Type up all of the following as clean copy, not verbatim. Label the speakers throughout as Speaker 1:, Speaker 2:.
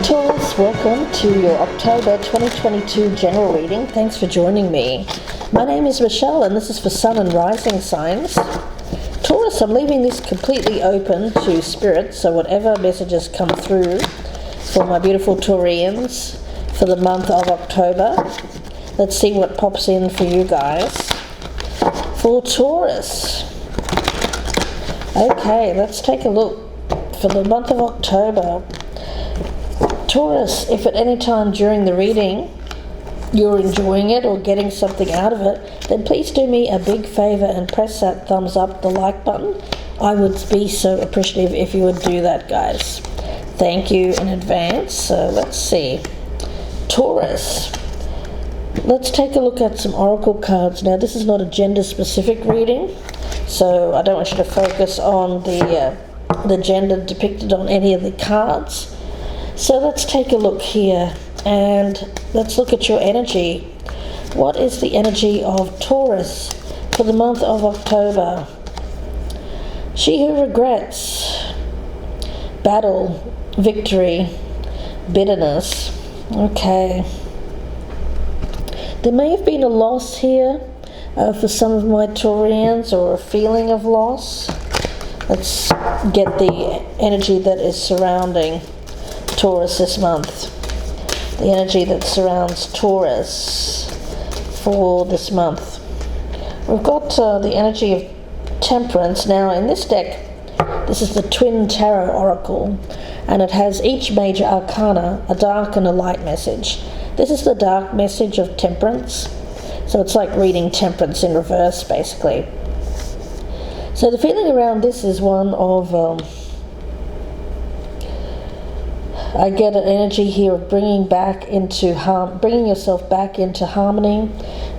Speaker 1: Taurus, welcome to your October 2022 general reading. Thanks for joining me. My name is Michelle and this is for Sun and Rising signs. Taurus, I'm leaving this completely open to Spirit, so whatever messages come through for my beautiful Taurians for the month of October. Let's see what pops in for you guys. For Taurus. Okay, let's take a look for the month of October. Taurus, if at any time during the reading you're enjoying it or getting something out of it, then please do me a big favor and press that thumbs up, the like button. I would be so appreciative if you would do that, guys. Thank you in advance. So let's see. Taurus. Let's take a look at some oracle cards. Now, this is not a gender-specific reading, so I don't want you to focus on the gender depicted on any of the cards. So let's take a look here and let's look at your energy. What is the energy of Taurus for the month of October? She who regrets, battle, victory, bitterness. Okay. There may have been a loss here for some of my Taurians, or a feeling of loss. Let's get the energy that is surrounding Taurus this month. The energy that surrounds Taurus for this month. We've got the energy of Temperance. Now in this deck, this is the Twin Tarot Oracle, and it has each major arcana, a dark and a light message. This is the dark message of Temperance, so it's like reading Temperance in reverse, basically. So the feeling around this is one of I get an energy here of bringing yourself back into harmony,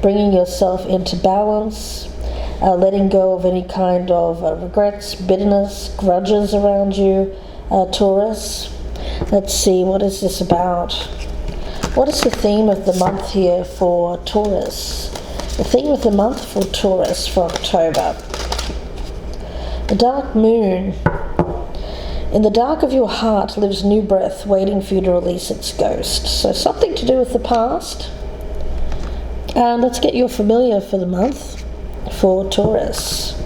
Speaker 1: bringing yourself into balance, letting go of any kind of regrets, bitterness, grudges around you, Taurus. Let's see, what is this about? What is the theme of the month here for Taurus? The theme of the month for Taurus for October. The dark moon. In the dark of your heart lives new breath, waiting for you to release its ghost. So something to do with the past. And let's get your familiar for the month for Taurus.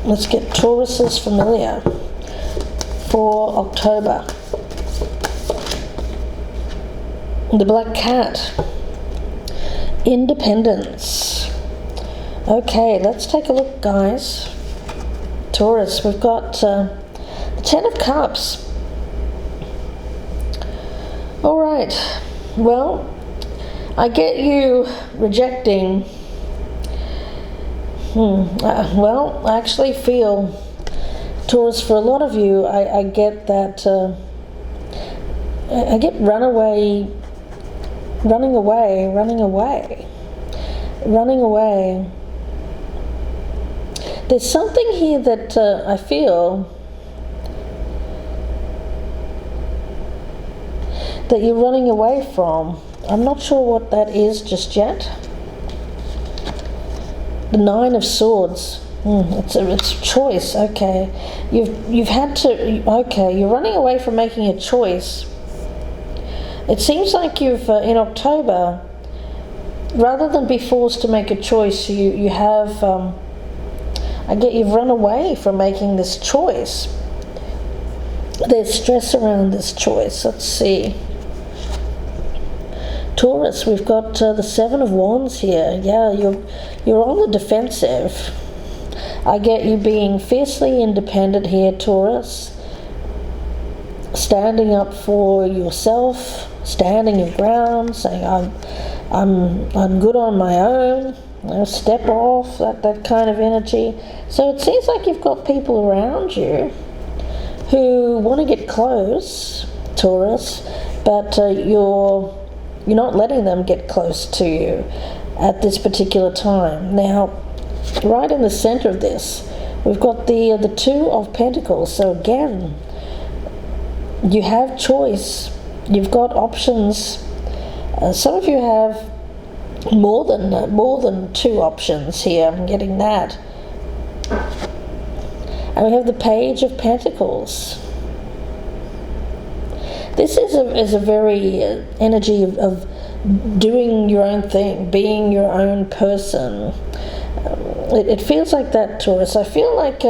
Speaker 1: Let's get Taurus's familiar for October. The black cat. Independence. Okay, let's take a look, guys. Taurus, we've got the Ten of Cups. All right, well, I get you rejecting. Well, I actually feel, Taurus, for a lot of you, I get that, I get running away. There's something here that I feel that you're running away from. I'm not sure what that is just yet. The Nine of Swords. It's a choice. Okay, you've had to. Okay, you're running away from making a choice. It seems like you've in October, rather than be forced to make a choice, you have. I get you've run away from making this choice. There's stress around this choice. Let's see. Taurus, we've got the Seven of Wands here. Yeah, you're on the defensive. I get you being fiercely independent here, Taurus. Standing up for yourself, standing your ground, saying I'm good on my own. Step off, that kind of energy. So it seems like you've got people around you who want to get close, Taurus, but you're not letting them get close to you at this particular time. Now, right in the center of this, we've got the Two of Pentacles. So again, you have choice. You've got options. Some of you have more than two options here. I'm getting that. And we have the Page of Pentacles. This is a very energy of doing your own thing, being your own person. It feels like that, Taurus. I feel like,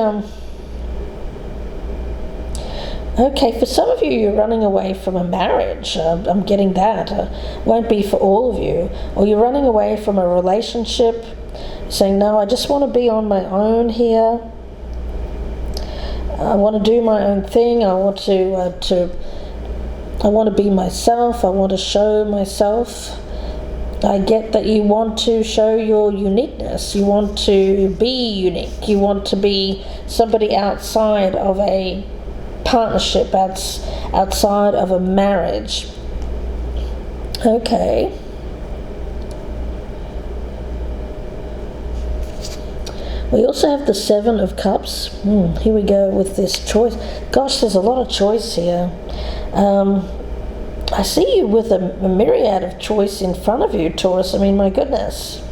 Speaker 1: okay, for some of you, you're running away from a marriage. I'm getting that. Won't be for all of you. Or you're running away from a relationship, saying, no, I just want to be on my own here. I want to do my own thing. I want to be myself. I want to show myself. I get that you want to show your uniqueness. You want to be unique. You want to be somebody outside of a partnership, outside of a marriage. Okay. We also have the Seven of Cups. Here we go with this choice. Gosh, there's a lot of choice here. I see you with a myriad of choice in front of you, Taurus. I mean, my goodness.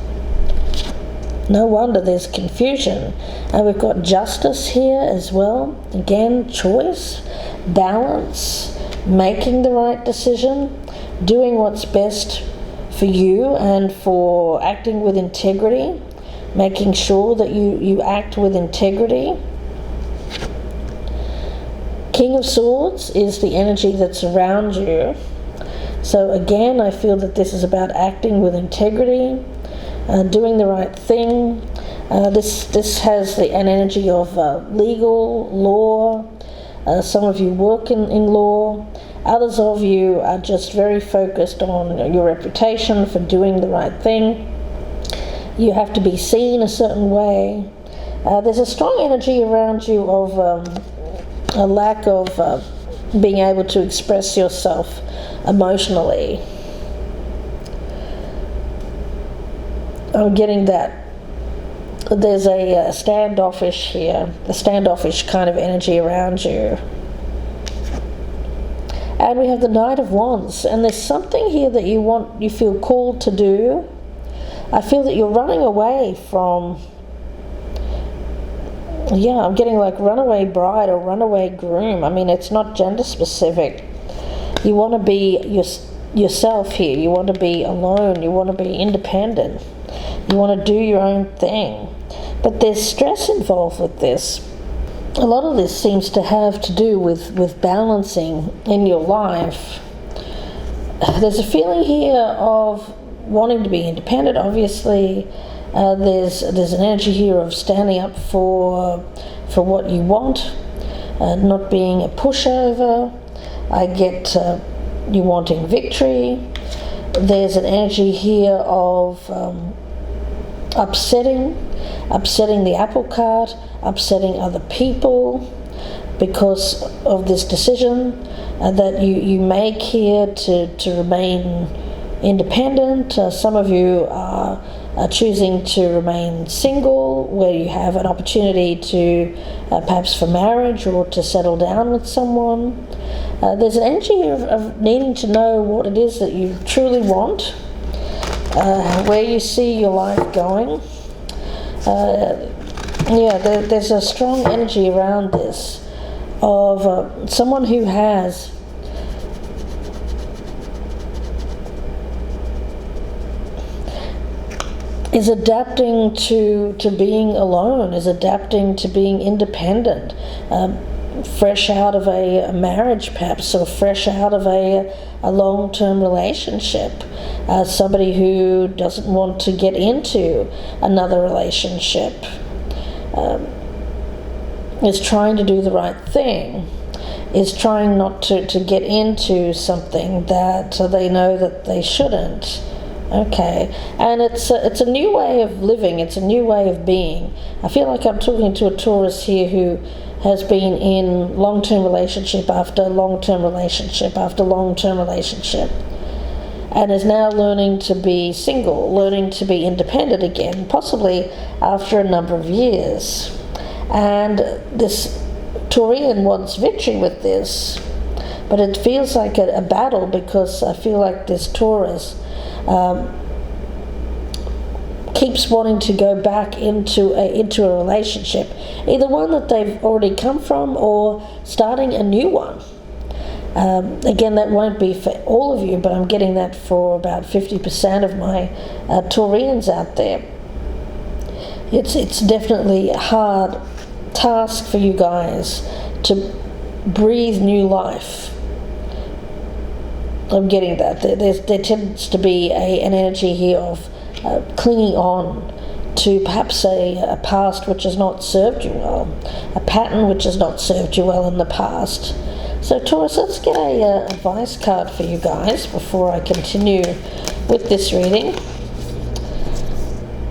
Speaker 1: No wonder there's confusion. And we've got justice here as well. Again, choice, balance, making the right decision, doing what's best for you and for acting with integrity, making sure that you act with integrity. King of Swords is the energy that's around you. So again, I feel that this is about acting with integrity, doing the right thing. This has an energy of legal, law. Some of you work in law. Others of you are just very focused on your reputation for doing the right thing. You have to be seen a certain way. There's a strong energy around you of a lack of being able to express yourself emotionally. I'm getting that there's a standoffish here, a standoffish kind of energy around you. And we have the Knight of Wands, and there's something here that you feel called to do. I feel that you're running away from, I'm getting like runaway bride or runaway groom. I mean, it's not gender specific. You want to be yourself here. You want to be alone. You want to be independent. You want to do your own thing. But there's stress involved with this. A lot of this seems to have to do with balancing in your life. There's a feeling here of wanting to be independent, obviously. There's an energy here of standing up for what you want, not being a pushover. I get you wanting victory. There's an energy here of upsetting the apple cart, upsetting other people because of this decision that you make here to remain independent. Some of you are choosing to remain single, where you have an opportunity to perhaps for marriage or to settle down with someone. There's an energy of needing to know what it is that you truly want, where you see your life going. There's a strong energy around this of someone who is adapting to being alone, is adapting to being independent, fresh out of a marriage perhaps, or fresh out of a long-term relationship. Somebody who doesn't want to get into another relationship, is trying to do the right thing, is trying not to get into something that they know that they shouldn't. Okay, and it's a new way of living, it's a new way of being. I feel like I'm talking to a Taurus here who has been in long-term relationship after long-term relationship after long-term relationship, and is now learning to be single, learning to be independent again, possibly after a number of years. And this Taurian wants victory with this, but it feels like a battle, because I feel like this Taurus keeps wanting to go back into a relationship, either one that they've already come from or starting a new one. Again, that won't be for all of you, but I'm getting that for about 50% of my Taurians out there. It's definitely a hard task for you guys to breathe new life. I'm getting that. There tends to be an energy here of clinging on to perhaps a past which has not served you well, a pattern which has not served you well in the past. So Taurus, let's get a advice card for you guys before I continue with this reading.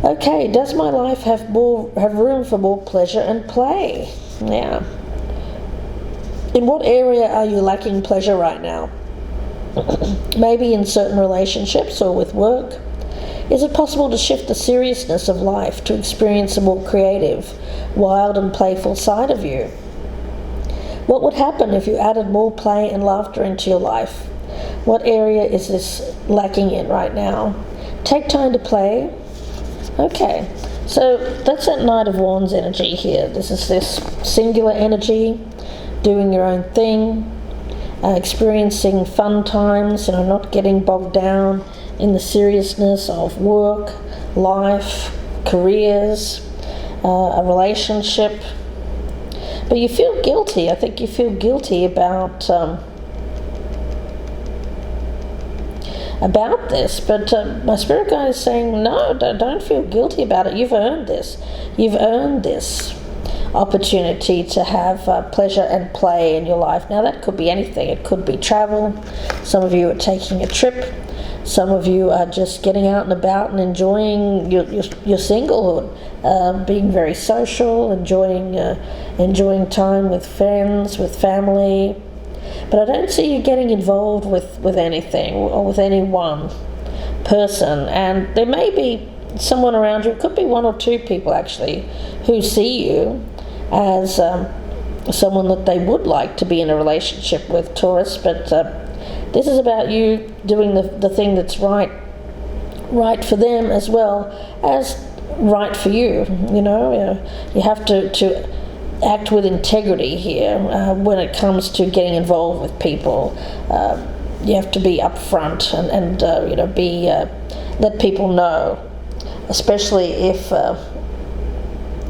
Speaker 1: Okay, does my life have room for more pleasure and play? Now, in what area are you lacking pleasure right now? Maybe in certain relationships or with work. Is it possible to shift the seriousness of life to experience a more creative, wild and playful side of you? What would happen if you added more play and laughter into your life? What area is this lacking in right now? Take time to play. Okay, so that's that Knight of Wands energy here. This is this singular energy, doing your own thing, experiencing fun times, not getting bogged down in the seriousness of work, life, careers, a relationship. But you feel guilty. I think you feel guilty about this. But my spirit guide is saying, no, don't feel guilty about it. You've earned this. You've earned this opportunity to have pleasure and play in your life. Now, that could be anything. It could be travel. Some of you are taking a trip. Some of you are just getting out and about and enjoying your singlehood, being very social, enjoying time with friends, with family. But I don't see you getting involved with anything or with any one person. And there may be someone around you, it could be one or two people actually, who see you as someone that they would like to be in a relationship with, Taurus. But this is about you doing the thing that's right for them as well as right for you. You have to act with integrity here when it comes to getting involved with people. You have to be upfront and let people know, especially if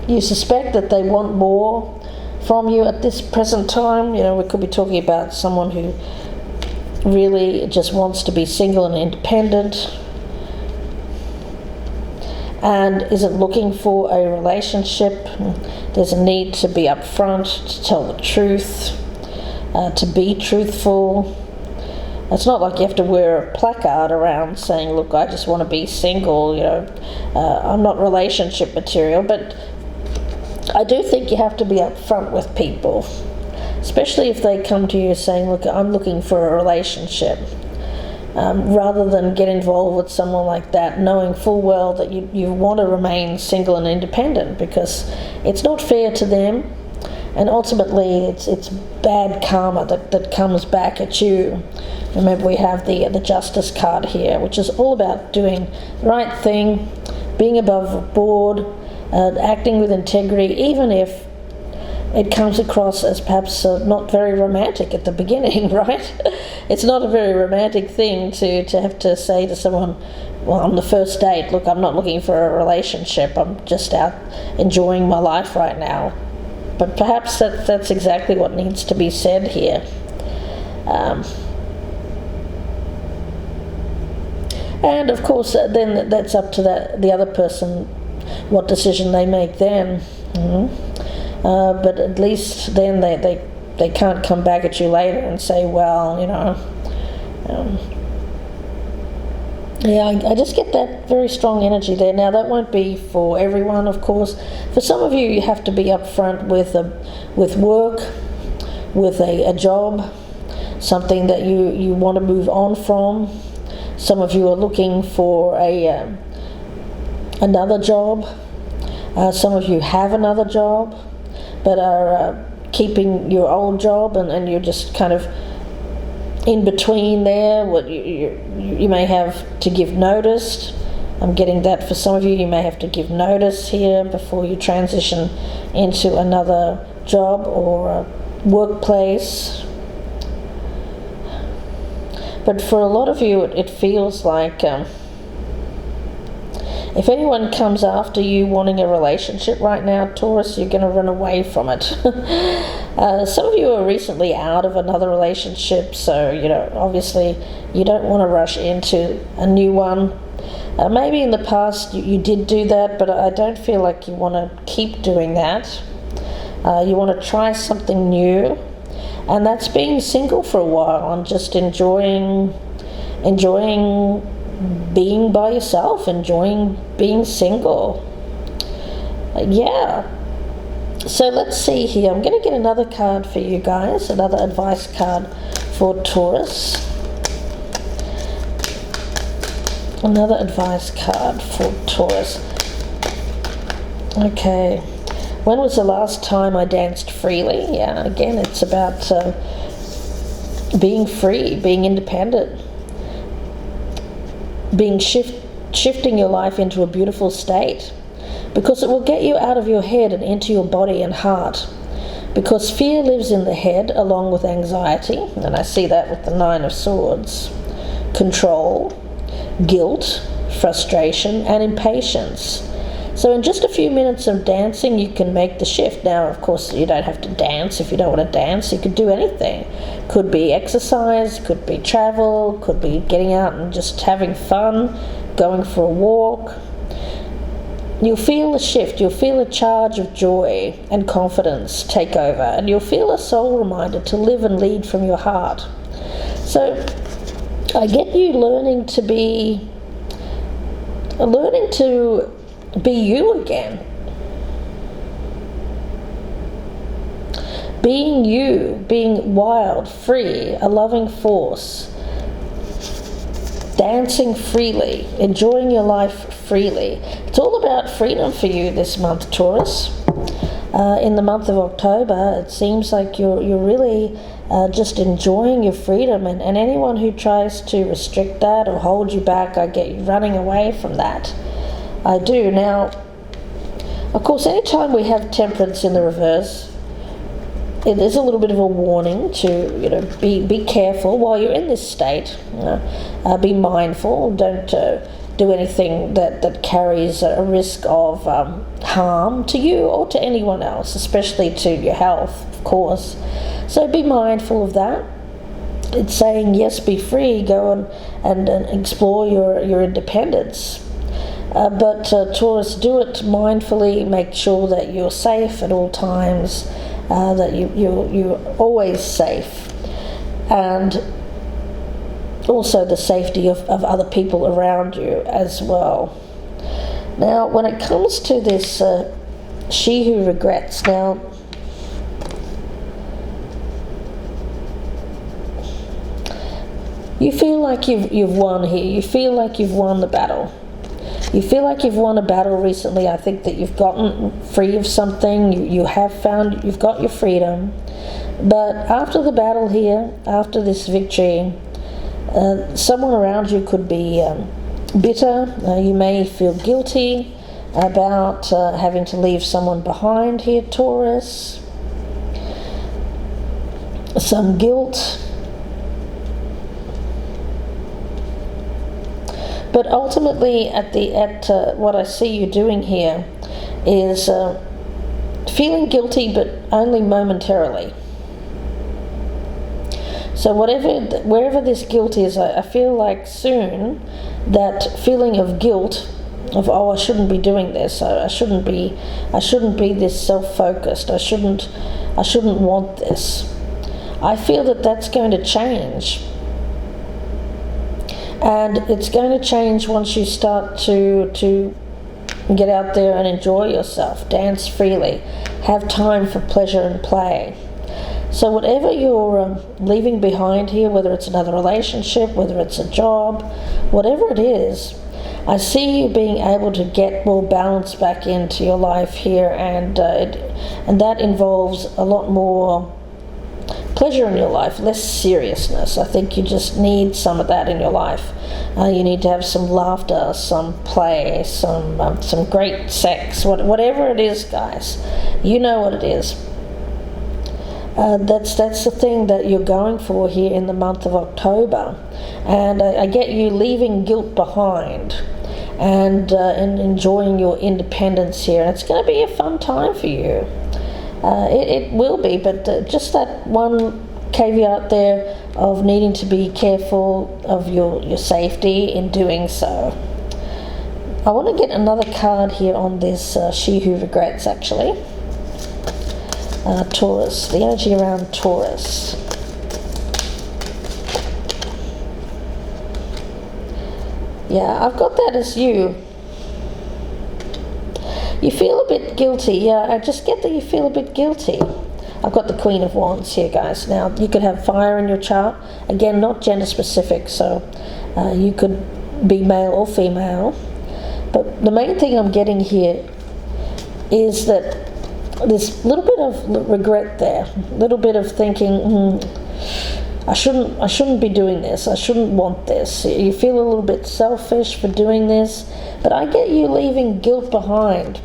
Speaker 1: you suspect that they want more from you at this present time. We could be talking about someone who really just wants to be single and independent and isn't looking for a relationship. There's a need to be upfront, to tell the truth, to be truthful. It's not like you have to wear a placard around saying, look, I just want to be single, I'm not relationship material. But I do think you have to be upfront with people, especially if they come to you saying, look, I'm looking for a relationship. Rather than get involved with someone like that, knowing full well that you want to remain single and independent, because it's not fair to them, and ultimately it's bad karma that comes back at you. Remember, we have the Justice card here, which is all about doing the right thing, being above board, acting with integrity, even if it comes across as perhaps not very romantic at the beginning, right? It's not a very romantic thing to have to say to someone, well, on the first date, look, I'm not looking for a relationship, I'm just out enjoying my life right now. But perhaps that's exactly what needs to be said here. And of course, then that's up to the other person, what decision they make then. But at least then they can't come back at you later and say, well, I just get that very strong energy there. Now, that won't be for everyone, of course. For some of you, you have to be upfront with work, with a job, something that you want to move on from. Some of you are looking for another job. Some of you have another job, but are keeping your old job, and you're just kind of in between there. What you may have to give notice. I'm getting that for some of you. You may have to give notice here before you transition into another job or workplace. But for a lot of you, it feels like if anyone comes after you wanting a relationship right now, Taurus, you're going to run away from it. Some of you are recently out of another relationship, so, obviously you don't want to rush into a new one. Maybe in the past you did do that, but I don't feel like you want to keep doing that. You want to try something new, and that's being single for a while and just enjoying being by yourself, enjoying being single. Yeah. So let's see here. I'm going to get another card for you guys, another advice card for Taurus. Another advice card for Taurus. Okay. When was the last time I danced freely? Yeah, again, it's about being free, being independent, shifting your life into a beautiful state, because it will get you out of your head and into your body and heart, because fear lives in the head along with anxiety, and I see that with the 9 of Swords, control, guilt, frustration, and impatience. So in just a few minutes of dancing, you can make the shift. Now, of course, you don't have to dance if you don't want to dance. You could do anything. Could be exercise, could be travel, could be getting out and just having fun, going for a walk. You'll feel a shift. You'll feel a charge of joy and confidence take over, and you'll feel a soul reminder to live and lead from your heart. So I get you learning to be you again. Being you, being wild, free, a loving force, dancing freely, enjoying your life freely. It's all about freedom for you this month, Taurus. In the month of October, it seems like you're really just enjoying your freedom, and anyone who tries to restrict that or hold you back, I get you running away from that. I do. Now, of course, anytime we have temperance in the reverse, it is a little bit of a warning to, be careful while you're in this state. Be mindful. Don't do anything that carries a risk of harm to you or to anyone else, especially to your health, of course. So be mindful of that. It's saying, yes, be free, go and explore your independence. But Taurus, do it mindfully. Make sure that you're safe at all times, that you're always safe, and also the safety of other people around you as well. Now, when it comes to this she who regrets, now you feel like you've won here. You feel like you've won the battle. You feel like you've won a battle recently. I think that you've gotten free of something. You have found, you've got your freedom. But after the battle here, after this victory, someone around you could be bitter. You may feel guilty about having to leave someone behind here, Taurus. Some guilt. But ultimately, at what I see you doing here is feeling guilty, but only momentarily. So wherever this guilt is, I feel like soon that feeling of guilt of, I shouldn't be doing this. I shouldn't be this self-focused. I shouldn't want this. I feel that that's going to change. And it's going to change once you start to get out there and enjoy yourself, dance freely, have time for pleasure and play. So whatever you're leaving behind here, whether it's another relationship, whether it's a job, whatever it is, I see you being able to get more balance back into your life here, and that involves a lot more pleasure in your life, less seriousness. I think you just need some of that in your life. You need to have some laughter, some play, some great sex, whatever it is, guys. You know what it is. That's the thing that you're going for here in the month of October. And I get you leaving guilt behind and enjoying your independence here. And it's going to be a fun time for you. It will be, but just that one caveat there of needing to be careful of your safety in doing so. I want to get another card here on this She Who Regrets, actually. Taurus, the energy around Taurus. Yeah, I've got that as you. You feel a bit guilty. Yeah, I just get that you feel a bit guilty. I've got the Queen of Wands here, guys. Now, you could have fire in your chart. Again, not gender specific, so you could be male or female. But the main thing I'm getting here is that there's a little bit of regret there, a little bit of thinking, I shouldn't be doing this, I shouldn't want this. You feel a little bit selfish for doing this, but I get you leaving guilt behind.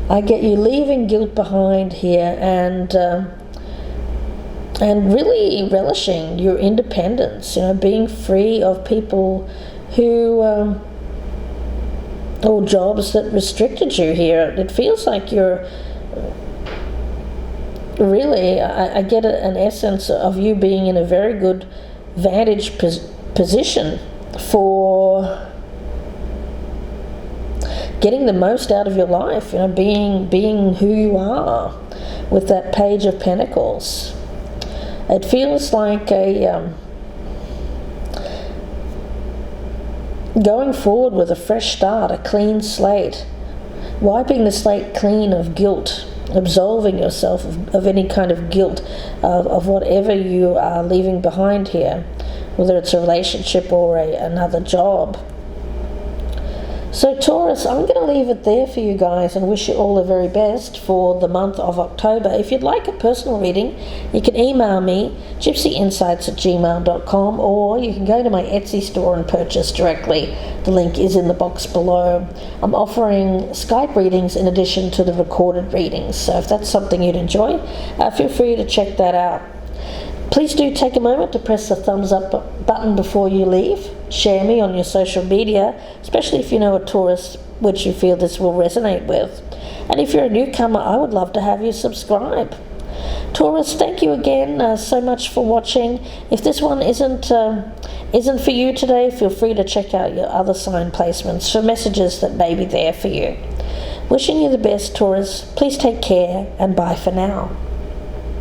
Speaker 1: I get you leaving guilt behind here and really relishing your independence, being free of people who or jobs that restricted you here. It feels like you're really, I get an essence of you being in a very good vantage position for getting the most out of your life, being who you are with that Page of Pentacles. It feels like going forward with a fresh start, a clean slate, wiping the slate clean of guilt, absolving yourself of any kind of guilt of whatever you are leaving behind here, whether it's a relationship or another job. So Taurus, I'm going to leave it there for you guys and wish you all the very best for the month of October. If you'd like a personal reading, you can email me, gypsyinsights@gmail.com, or you can go to my Etsy store and purchase directly. The link is in the box below. I'm offering Skype readings in addition to the recorded readings, so if that's something you'd enjoy, feel free to check that out. Please do take a moment to press the thumbs up button before you leave. Share me on your social media, especially if you know a Taurus which you feel this will resonate with. And if you're a newcomer, I would love to have you subscribe. Taurus, thank you again so much for watching. If this one isn't for you today, feel free to check out your other sign placements for messages that may be there for you. Wishing you the best, Taurus. Please take care and bye for now.